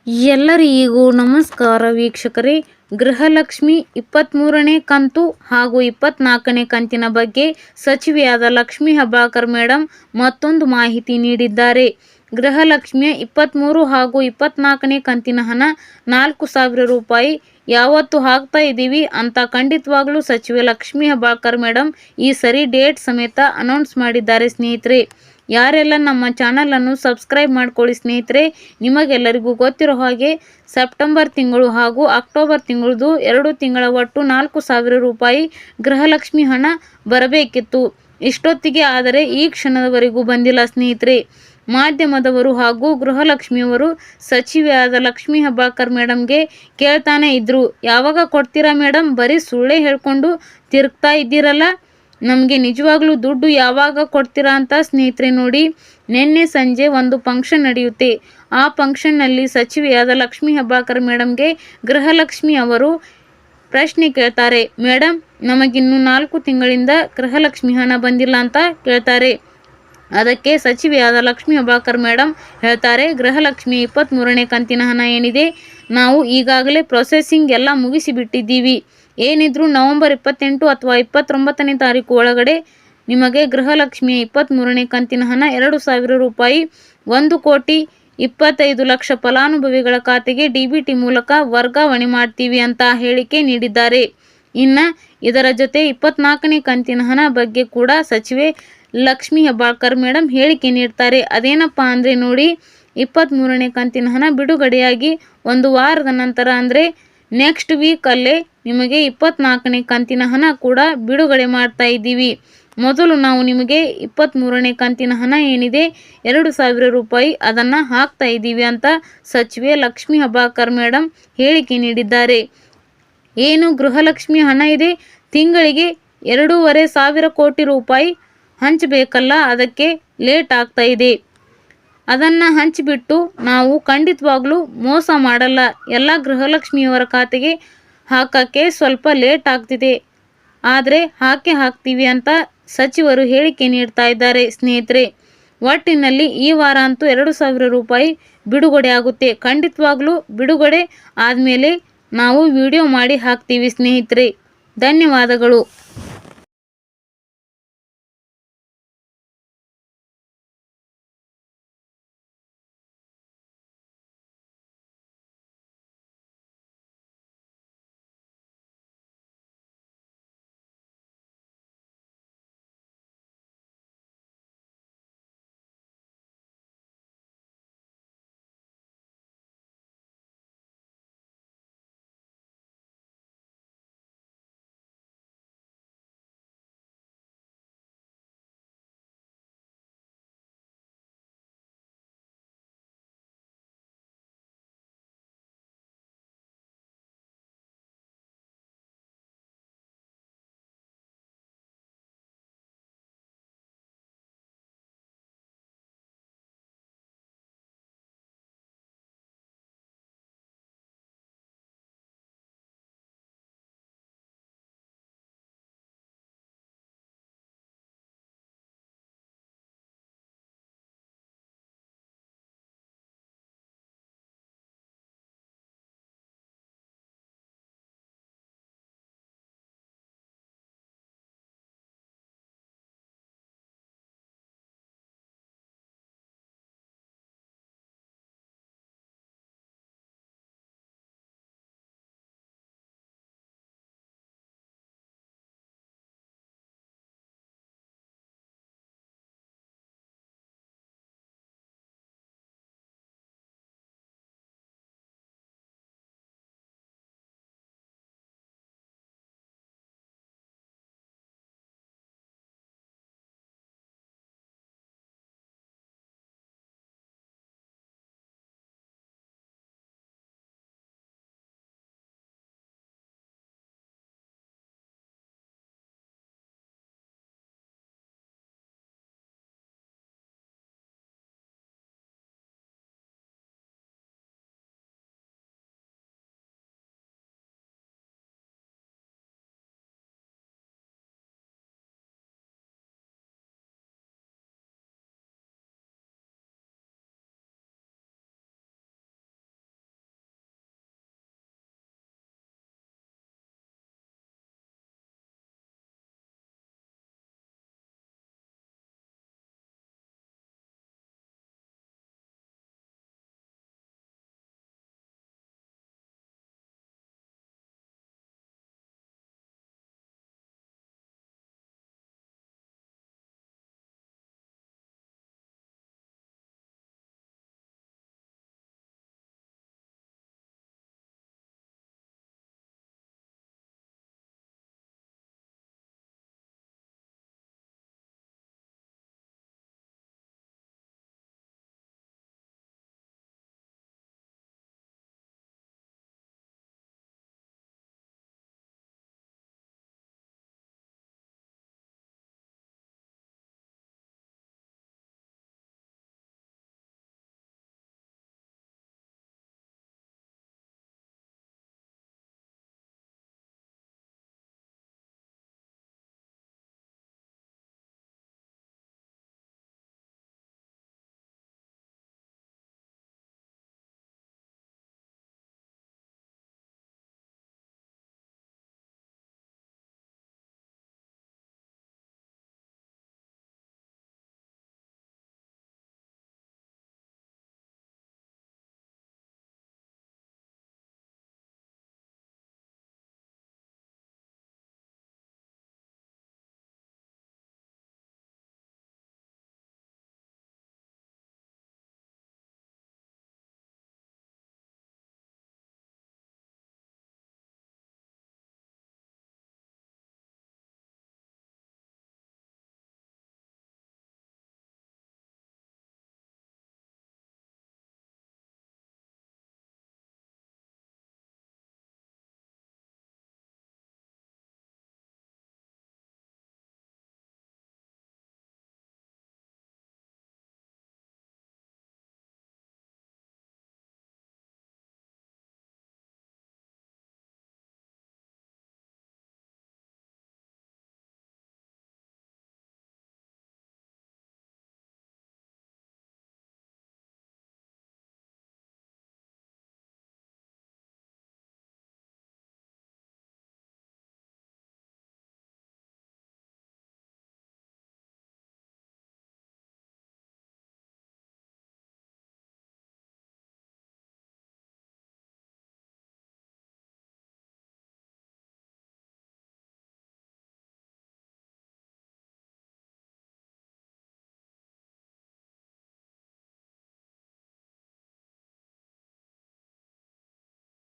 ಎಲ್ಲರಿಗೂ ನಮಸ್ಕಾರ ವೀಕ್ಷಕರೇ. ಗೃಹಲಕ್ಷ್ಮಿ 23ನೇ ಕಂತು ಹಾಗೂ 24ನೇ ಕಂತಿನ ಬಗ್ಗೆ ಸಚಿವೆಯಾದ ಲಕ್ಷ್ಮೀ ಹೆಬ್ಬಾಳ್ಕರ್ ಮೇಡಮ್ ಮತ್ತೊಂದು ಮಾಹಿತಿ ನೀಡಿದ್ದಾರೆ. ಗೃಹಲಕ್ಷ್ಮಿಯ 23 ಹಾಗೂ 24ನೇ ಕಂತಿನ ಹಣ 4,000 ರೂಪಾಯಿ ಯಾವತ್ತು ಹಾಕ್ತಾ ಇದ್ದೀವಿ ಅಂತ ಖಂಡಿತವಾಗ್ಲೂ ಸಚಿವೆ ಲಕ್ಷ್ಮೀ ಹೆಬ್ಬಾಳ್ಕರ್ ಮೇಡಮ್ ಈ ಸರಿ ಡೇಟ್ ಸಮೇತ ಅನೌನ್ಸ್ ಮಾಡಿದ್ದಾರೆ ಸ್ನೇಹಿತರೆ. ಯಾರೆಲ್ಲ ನಮ್ಮ ಚಾನಲನ್ನು ಸಬ್ಸ್ಕ್ರೈಬ್ ಮಾಡ್ಕೊಳ್ಳಿ ಸ್ನೇಹಿತರೆ. ನಿಮಗೆಲ್ಲರಿಗೂ ಗೊತ್ತಿರೋ ಹಾಗೆ ಸೆಪ್ಟೆಂಬರ್ ತಿಂಗಳು ಹಾಗೂ ಅಕ್ಟೋಬರ್ ತಿಂಗಳದು 2 ತಿಂಗಳ ಒಟ್ಟು 4,000 ರೂಪಾಯಿ ಗೃಹಲಕ್ಷ್ಮಿ ಹಣ ಬರಬೇಕಿತ್ತು ಇಷ್ಟೊತ್ತಿಗೆ. ಆದರೆ ಈ ಕ್ಷಣದವರೆಗೂ ಬಂದಿಲ್ಲ ಸ್ನೇಹಿತರೆ. ಮಾಧ್ಯಮದವರು ಹಾಗೂ ಗೃಹಲಕ್ಷ್ಮಿಯವರು ಸಚಿವೆಯಾದ ಲಕ್ಷ್ಮೀ ಹೆಬ್ಬಾಳ್ಕರ್ ಮೇಡಮ್ಗೆ ಕೇಳ್ತಾನೆ ಇದ್ರು, ಯಾವಾಗ ಕೊಡ್ತೀರಾ ಮೇಡಮ್, ಬರೀ ಸುಳ್ಳೇ ಹೇಳ್ಕೊಂಡು ತಿರುಗ್ತಾ ಇದ್ದೀರಲ್ಲ, ನಮಗೆ ನಿಜವಾಗ್ಲೂ ದುಡ್ಡು ಯಾವಾಗ ಕೊಡ್ತೀರಾ ಅಂತ. ಸ್ನೇಹಿತರೆ ನೋಡಿ, ನಿನ್ನೆ ಸಂಜೆ ಒಂದು ಫಂಕ್ಷನ್ ನಡೆಯುತ್ತೆ. ಆ ಫಂಕ್ಷನ್ನಲ್ಲಿ ಸಚಿವೆಯಾದ ಲಕ್ಷ್ಮೀ ಹೆಬ್ಬಾಳ್ಕರ್ ಮೇಡಮ್ಗೆ ಗೃಹಲಕ್ಷ್ಮಿ ಅವರು ಪ್ರಶ್ನೆ ಕೇಳ್ತಾರೆ. ಮೇಡಮ್, ನಮಗಿನ್ನೂ 4 ತಿಂಗಳಿಂದ ಗೃಹಲಕ್ಷ್ಮಿ ಹಣ ಬಂದಿಲ್ಲ ಅಂತ ಕೇಳ್ತಾರೆ. ಅದಕ್ಕೆ ಸಚಿವೆಯಾದ ಲಕ್ಷ್ಮೀ ಹೆಬ್ಬಾಳ್ಕರ್ ಮೇಡಮ್ ಹೇಳ್ತಾರೆ, ಗೃಹಲಕ್ಷ್ಮಿ 23ನೇ ಕಂತಿನ ಹಣ ಏನಿದೆ ನಾವು ಈಗಾಗಲೇ ಪ್ರೊಸೆಸಿಂಗ್ ಎಲ್ಲ ಮುಗಿಸಿಬಿಟ್ಟಿದ್ದೀವಿ. ಏನಿದ್ರು ನವೆಂಬರ್ 28 ಅಥವಾ 29ನೇ ತಾರೀಕು ಒಳಗಡೆ ನಿಮಗೆ ಗೃಹಲಕ್ಷ್ಮಿಯ 23ನೇ ಕಂತಿನ ಹಣ 2,000 ರೂಪಾಯಿ 1,25,00,000 ಫಲಾನುಭವಿಗಳ ಖಾತೆಗೆ DBT ಮೂಲಕ ವರ್ಗಾವಣೆ ಮಾಡ್ತೀವಿ ಅಂತ ಹೇಳಿಕೆ ನೀಡಿದ್ದಾರೆ. ಇನ್ನು ಇದರ ಜೊತೆ 24ನೇ ಕಂತಿನ ಹಣ ಬಗ್ಗೆ ಕೂಡ ಸಚಿವೆ ಲಕ್ಷ್ಮೀ ಹೆಬ್ಬಾಳ್ಕರ್ ಮೇಡಮ್ ಹೇಳಿಕೆ ನೀಡ್ತಾರೆ. ಅದೇನಪ್ಪ ಅಂದರೆ ನೋಡಿ, 23ನೇ ಕಂತಿನ ಹಣ ಬಿಡುಗಡೆಯಾಗಿ ಒಂದು ವಾರದ ನಂತರ ಅಂದರೆ ನೆಕ್ಸ್ಟ್ ವೀಕಲ್ಲೇ ನಿಮಗೆ 24ನೇ ಕಂತಿನ ಹಣ ಕೂಡ ಬಿಡುಗಡೆ ಮಾಡ್ತಾ ಇದ್ದೀವಿ. ಮೊದಲು ನಾವು ನಿಮಗೆ 23ನೇ ಕಂತಿನ ಹಣ ಏನಿದೆ 2,000 ರೂಪಾಯಿ ಅದನ್ನು ಹಾಕ್ತಾ ಇದ್ದೀವಿ ಅಂತ ಸಚಿವೆ ಲಕ್ಷ್ಮೀ ಹೆಬ್ಬಾಳ್ಕರ್ ಮೇಡಮ್ ಹೇಳಿಕೆ ನೀಡಿದ್ದಾರೆ. ಏನು ಗೃಹಲಕ್ಷ್ಮಿ ಹಣ ಇದೆ, ತಿಂಗಳಿಗೆ 2,500 ಕೋಟಿ ರೂಪಾಯಿ ಹಂಚಬೇಕಲ್ಲ, ಅದಕ್ಕೆ ಲೇಟ್ ಆಗ್ತಾ ಇದೆ. ಅದನ್ನು ಹಂಚಿಬಿಟ್ಟು ನಾವು ಖಂಡಿತವಾಗ್ಲೂ ಮೋಸ ಮಾಡಲ್ಲ, ಎಲ್ಲ ಗೃಹಲಕ್ಷ್ಮಿಯವರ ಖಾತೆಗೆ ಹಾಕೋಕ್ಕೆ ಸ್ವಲ್ಪ ಲೇಟ್ ಆಗ್ತಿದೆ, ಆದರೆ ಹಾಕ್ತೀವಿ ಅಂತ ಸಚಿವರು ಹೇಳಿಕೆ ನೀಡ್ತಾ ಇದ್ದಾರೆ ಸ್ನೇಹಿತರೆ. ಒಟ್ಟಿನಲ್ಲಿ ಈ ವಾರ ಅಂತೂ 2,000 ರೂಪಾಯಿ ಬಿಡುಗಡೆ ಆಗುತ್ತೆ. ಖಂಡಿತವಾಗ್ಲೂ ಬಿಡುಗಡೆ ಆದಮೇಲೆ ನಾವು ವಿಡಿಯೋ ಮಾಡಿ ಹಾಕ್ತೀವಿ ಸ್ನೇಹಿತರೆ. ಧನ್ಯವಾದಗಳು.